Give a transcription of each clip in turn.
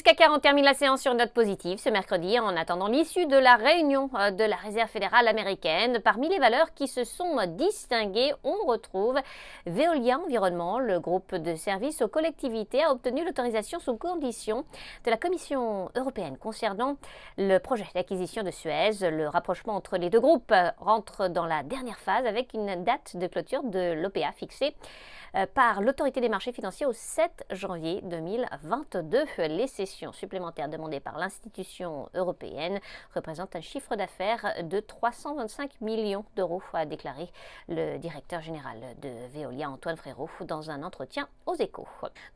CAC 40 termine la séance sur une note positive ce mercredi en attendant l'issue de la réunion de la Réserve fédérale américaine. Parmi les valeurs qui se sont distinguées, on retrouve Veolia Environnement. Le groupe de services aux collectivités a obtenu l'autorisation sous condition de la Commission européenne concernant le projet d'acquisition de Suez. Le rapprochement entre les deux groupes rentre dans la dernière phase avec une date de clôture de l'OPA fixée par l'autorité des marchés financiers au 7 janvier 2022. Les cessions supplémentaires demandées par l'institution européenne représentent un chiffre d'affaires de 325 millions d'euros, a déclaré le directeur général de Veolia, Antoine Frérot, dans un entretien aux Échos.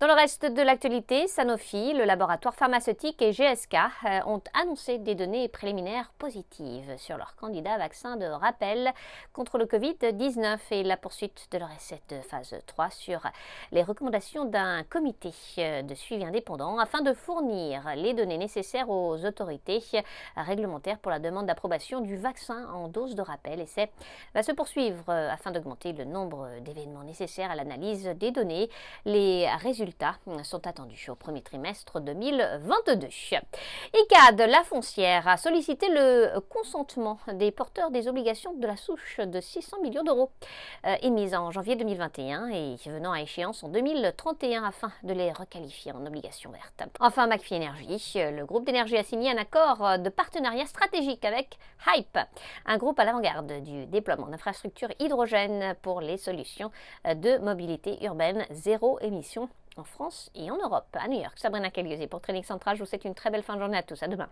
Dans le reste de l'actualité, Sanofi, le laboratoire pharmaceutique et GSK ont annoncé des données préliminaires positives sur leur candidat vaccin de rappel contre le Covid-19 et la poursuite de leur essai de phase 3 sur les recommandations d'un comité de suivi indépendant afin de fournir les données nécessaires aux autorités réglementaires pour la demande d'approbation du vaccin en dose de rappel. L'essai va se poursuivre afin d'augmenter le nombre d'événements nécessaires à l'analyse des données. Les résultats sont attendus au premier trimestre 2022. ICAD, la foncière, a sollicité le consentement des porteurs des obligations de la souche de 600 millions d'euros émises en janvier 2021 et venant à échéance en 2031 afin de les requalifier en obligations vertes. Enfin, McPhy Energy, le groupe d'énergie a signé un accord de partenariat stratégique avec Hype, un groupe à l'avant-garde du déploiement d'infrastructures hydrogène pour les solutions de mobilité urbaine zéro émission en France et en Europe. À New York, Sabrina Cagliozzi pour Training Central. Je vous souhaite une très belle fin de journée à tous. À demain.